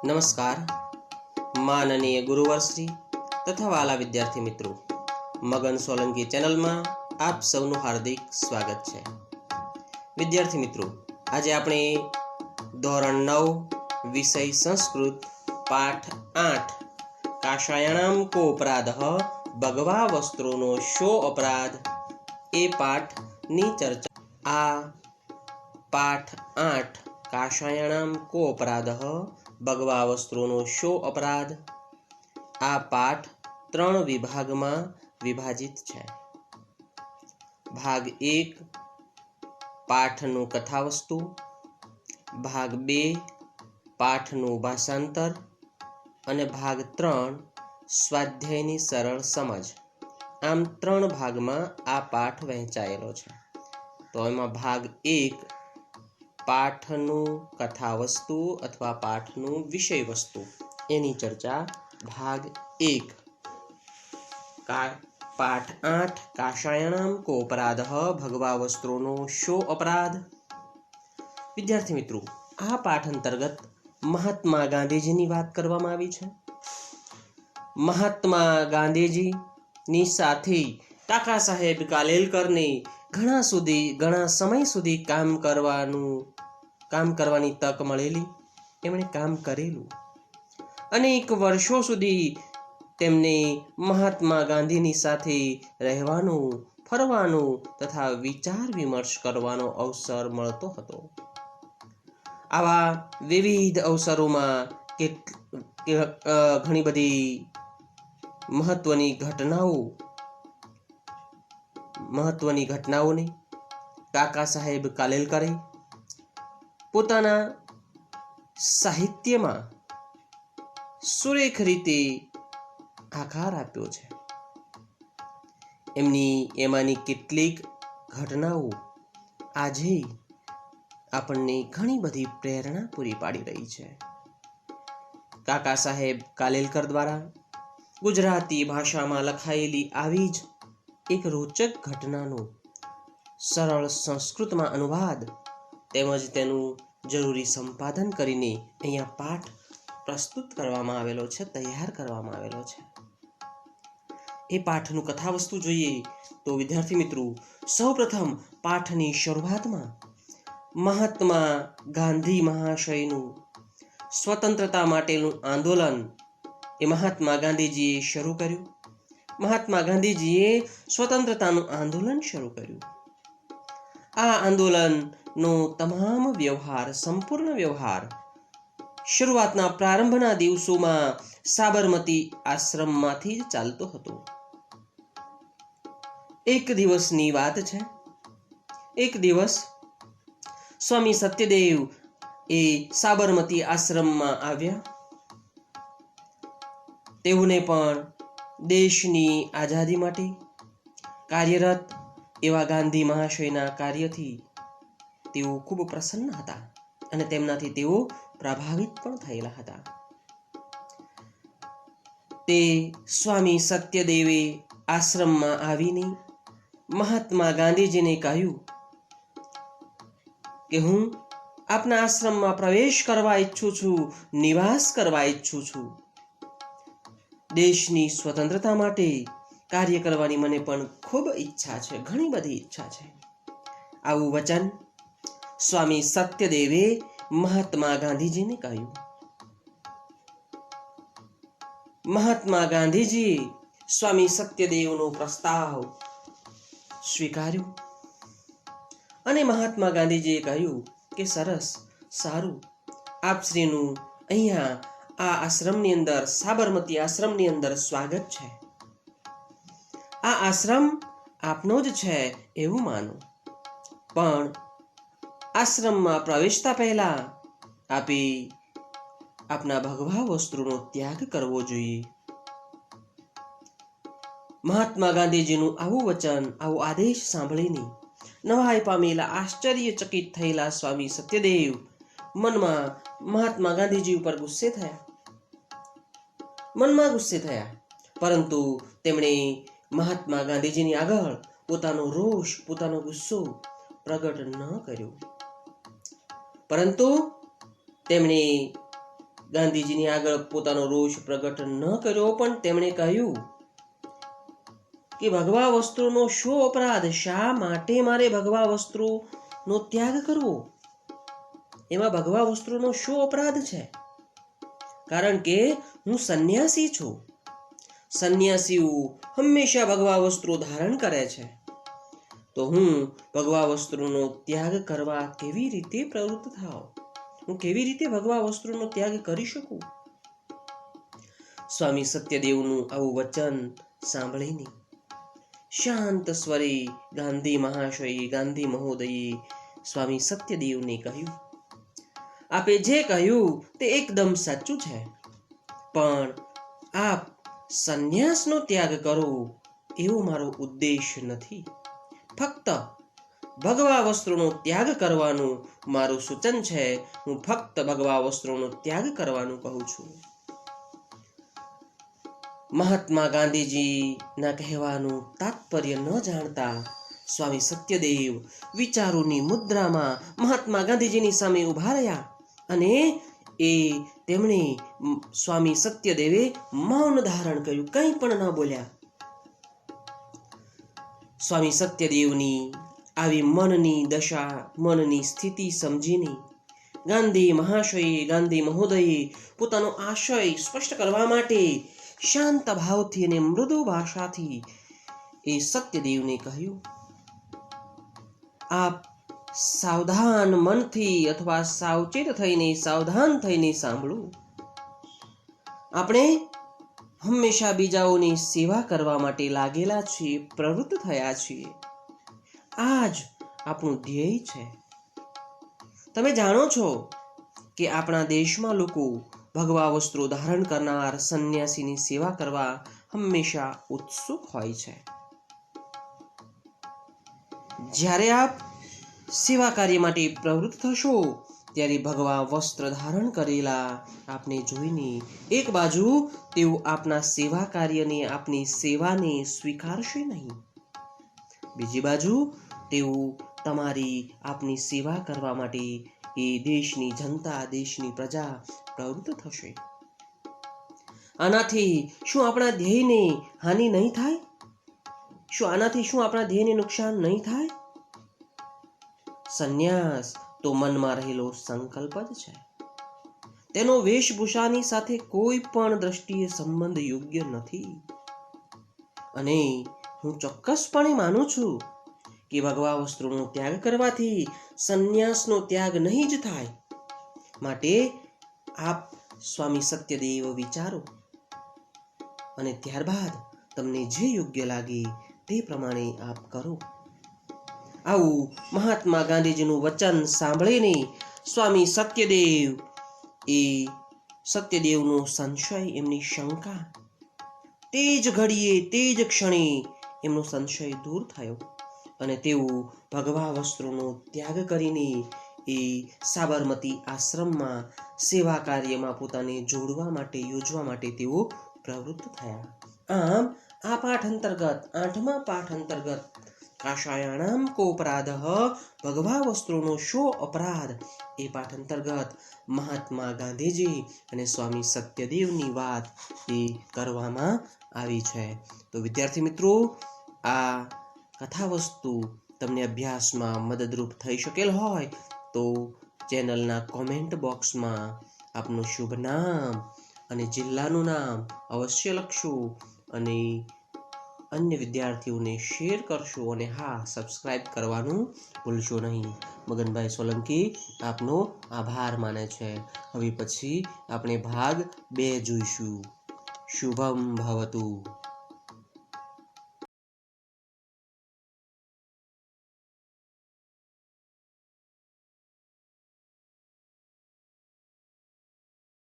નમસ્કાર માનનીય ગુરુવરશ્રી તથા વાલા વિદ્યાર્થી મિત્રો, મગન સોલંકી ચેનલમાં આપ સૌનું હાર્દિક સ્વાગત છે। વિદ્યાર્થી મિત્રો, આજે આપણે ધોરણ 9 વિષય સંસ્કૃત પાઠ 8 કાશાયણમ કો અપરાધઃ ભગવા વસ્ત્રોનો શો અપરાધ એ પાઠની ચર્ચા। આ પાઠ 8 કાશાયણમ કો અપરાધઃ ભગવા વસ્ત્રોનો શો અપરાધ આ પાઠ 3 વિભાગમાં વિભાજિત છે। ભાગ 1 પાઠનું કથાવસ્તુ, ભાગ 2 પાઠનું ભાષાંતર અને ભાગ 3 સ્વાધ્યાયની સરળ સમજ। આમ 3 ભાગમાં આ પાઠ વહેંચાયેલો છે। તો એમાં ભાગ 1 પાઠનું કથાવસ્તુ અથવા પાઠનું વિષય વસ્તુ એની ચર્ચા। ભાગ 1 પાઠ 8 કાશાયણમ કો અપરાધઃ ભગવા વસ્ત્રોનો શો અપરાધ। વિદ્યાર્થી મિત્રો, આ પાઠ અંતર્ગત મહાત્મા ગાંધીજીની વાત કરવામાં આવી છે। મહાત્મા ગાંધીજીની સાથે કાકા સાહેબ કાલેલકરને ઘણા સમય સુધી કામ કરવાની તક મળેલી। એમણે કામ કરેલું। અનેક વર્ષો સુધી તેમને મહાત્મા ગાંધીની સાથે રહેવાનું, ફરવાનું તથા વિચાર વિમર્શ કરવાનો અવસર મળતો હતો। આવા વિવિધ અવસરોમાં ઘણી બધી મહત્વની ઘટનાઓને કાકા સાહેબ કાલેલકરે પોતાના સાહિત્યમાં સુરેખ રીતે આકાર આપ્યો છે। એમાંની કેટલીક ઘટનાઓ આજે આપણને ઘણી બધી પ્રેરણા પૂરી પાડી રહી છે। કાકા સાહેબ કાલેલકર દ્વારા ગુજરાતી ભાષામાં લખાયેલી આવી જ એક રોચક ઘટનાનો સરળ સંસ્કૃતમાં અનુવાદ તેમજ તેનું જરૂરી સંપાદન કરીને અહીંયા પાઠ પ્રસ્તુત કરવામાં આવેલો છે, તૈયાર કરવામાં આવેલો છે। એ પાઠનું કથાવસ્તુ જોઈએ તો વિદ્યાર્થી મિત્રો, સૌપ્રથમ પાઠની શરૂઆતમાં મહાત્મા ગાંધી મહાશયનું સ્વતંત્રતા માટેનું આંદોલન એ મહાત્મા ગાંધીજીએ શરૂ કર્યું। મહાત્મા ગાંધીજીએ સ્વતંત્રતાનું આંદોલન શરૂ કર્યું। આ આંદોલનનો તમામ સંપૂર્ણ વ્યવહાર શરૂઆતના પ્રારંભના દિવસોમાં સાબરમતી આશ્રમમાંથી જ ચાલતો હતો। એક દિવસની વાત છે। એક દિવસ સ્વામી સત્યદેવ એ સાબરમતી આશ્રમમાં આવ્યા। તેઓને પણ દેશની આઝાદી માટે કાર્યરત એવા ગાંધી મહાશયના કાર્યથી તેઓ ખૂબ પ્રસન્ન હતા અને તેમનાથી તેઓ પ્રભાવિત પણ થયેલા હતા। તે સ્વામી સત્યદેવે આશ્રમમાં આવીને મહાત્મા ગાંધીજીને કહ્યું કે હું આપના આશ્રમમાં પ્રવેશ કરવા ઈચ્છું છું, નિવાસ કરવા ઈચ્છું છું। દેશની સ્વતંત્રતા માટે કાર્ય કરવાની મને પણ ખૂબ ઈચ્છા છે, ઘણી બધી ઈચ્છા છે। આવું વચન સ્વામી સત્યદેવે મહાત્મા ગાંધીજીને કહ્યું। મહાત્મા ગાંધીજીએ સ્વામી સત્યદેવનો પ્રસ્તાવ સ્વીકાર્યો અને મહાત્મા ગાંધીજીએ કહ્યું કે સરસ, સારું, આપશ્રીનું અહીંયા આ આશ્રમની અંદર, સાબરમતી આશ્રમની અંદર સ્વાગત છે। આ આશ્રમ આપનો જ છે એવું માનો, પણ આશ્રમમાં પ્રવેશતા પહેલા આપે આપના ભગવા વસ્ત્રોનો ત્યાગ કરવો જોઈએ। મહાત્મા ગાંધીજીનું આવું વચન, આવો આદેશ સાંભળીને નવાઈ પામેલા, આશ્ચર્યચકિત થયેલા સ્વામી સત્યદેવ મનમાં મહાત્મા ગાંધીજી ઉપર ગુસ્સે થયા, પરંતુ તેમણે મહાત્મા ગાંધીજીની આગળ પોતાનો રોષ, પોતાનો ગુસ્સો પ્રગટ ન કર્યો, પરંતુ તેમણે ગાંધીજીની આગળ પોતાનો રોષ પ્રગટ ન કર્યો, પણ તેમણે કહ્યું કે ભગવા વસ્ત્રોનો શો અપરાધ? શા માટે મારે ભગવા વસ્ત્રોનો ત્યાગ કરવો? એમાં ભગવા વસ્ત્રોનો શો અપરાધ છે? કારણ કે હું સંન્યાસી છું. સંન્યાસીઓ હંમેશા ભગવા વસ્ત્રો ધારણ કરે છે, તો હું ભગવા વસ્ત્રોનો ત્યાગ કરવા કેવી રીતે પ્રવૃત્ત થાવ? હું કેવી રીતે ભગવા વસ્ત્રોનો ત્યાગ કરી શકું? સ્વામી સત્યદેવનું આવું વચન સાંભળીને શાંત સ્વરે ગાંધી મહાશયે, ગાંધી મહોદયે સ્વામી સત્યદેવને કહ્યું, આપે જે કહ્યું તે એકદમ સાચું છે, પણ આપ સંન્યાસનો ત્યાગ કરો એવો મારો ઉદ્દેશ નથી. ફક્ત ભગવા વસ્ત્રોનો ત્યાગ કરવાનું મારું સૂચન છે. હું ફક્ત ભગવા વસ્ત્રોનો ત્યાગ કરવાનું કહું છું. મહાત્મા ગાંધીજીના કહેવાનું તાત્પર્ય ન જાણતા સ્વામી સત્યદેવ વિચારોની મુદ્રામાં મહાત્મા ગાંધીજીની સામે ઊભા રહ્યા અને તેમણે સ્વામી સત્યદેવે મૌન ધારણ કર્યું, કંઈ પણ ન બોલ્યા. સ્વામી સત્યદેવની આવી મનની દશા, મનની સ્થિતિ સમજીને ગાંધી મહાશયે, ગાંધી મહોદયે પોતાનો આશય સ્પષ્ટ કરવા માટે શાંત ભાવથી અને મૃદુ ભાષાથી એ સત્યદેવને કહ્યું, આપ સાવધાન મનથી અથવા સાવચેત થઈને, સાવધાન થઈને સાંભળો. આપણે હંમેશા બીજાઓની સેવા કરવા માટે લાગેલા છીએ, પ્રવૃત્ત થયા છીએ. આ જ આપણું ધ્યેય છે. તમે જાણો છો કે આપણા દેશમાં લોકો ભગવા વસ્ત્રો ધારણ કરનાર સંન્યાસીની સેવા કરવા હંમેશા ઉત્સુક હોય છે. જ્યારે આપ સેવા કાર્ય માટે પ્રવૃત્ત થશો ત્યારે ભગવા વસ્ત્ર ધારણ કરેલા આપને જોઈને એક બાજુ તેઓ આપના સેવા કાર્યને, આપની સેવાને સ્વીકારશે નહીં, બીજી બાજુ તેઓ તમારી આપની સેવા કરવા માટે એ દેશની જનતા, દેશની પ્રજા પ્રવૃત્ત થશે. આનાથી શું આપણા ધ્યેયને હાનિ નહીં થાય? આનાથી શું આપણા ધ્યેયને નુકસાન નહીં થાય? સંન્યાસ તો મનમાં રહેલો સંકલ્પ જ છે. તેનો વેશભૂષાની સાથે કોઈ પણ દ્રષ્ટિએ સંબંધ યોગ્ય નથી. અને હું ચોક્કસપણે માનું છું કે ભગવા વસ્ત્રોનો ત્યાગ કરવાથી સંન્યાસનો ત્યાગ નહીં જ થાય. માટે આપ સ્વામી સત્યદેવ વિચારો અને ત્યારબાદ તમને જે યોગ્ય લાગે તે પ્રમાણે આપ કરો. આવું મહાત્મા ગાંધીજીનું વચન સાંભળીને સ્વામી સત્યદેવનો સંશય, એમની શંકા, તે જ ઘડીએ, તે જ ક્ષણે એમનો સંશય દૂર થયો અને તેઓ ભગવા વસ્ત્રોનો ત્યાગ કરીને એ સાબરમતી આશ્રમમાં સેવા કાર્યમાં પોતાને જોડવા માટે, યોજવા માટે તેઓ પ્રવૃત્ત થયા. આમ આ પાઠ અંતર્ગત, 8મા પાઠ અંતર્ગત કાષાયાણામ કોપરાધઃ ભગવા વસ્ત્રોનો શો અપરાધ, એ પાઠ અંતર્ગત મહાત્મા ગાંધીજી અને સ્વામી સત્યદેવની વાત એ કરવામાં આવી છે. તો વિદ્યાર્થી મિત્રો, આ કથા વસ્તુ તમને અભ્યાસમાં મદદરૂપ થઈ શકેલ હોય તો ચેનલના કોમેન્ટ બોક્સમાં આપનું શુભ નામ અને જિલ્લાનું નામ અવશ્ય લખશો અને અન્ય વિદ્યાર્થીઓને શેર કરશો. અને હા, સબસ્ક્રાઇબ કરવાનું ભૂલશો નહીં. મગનભાઈ સોલંકી આપનો આભાર માને છે. હવે પછી આપણે ભાગ 2 જોઈશું. શુભમ ભવતુ.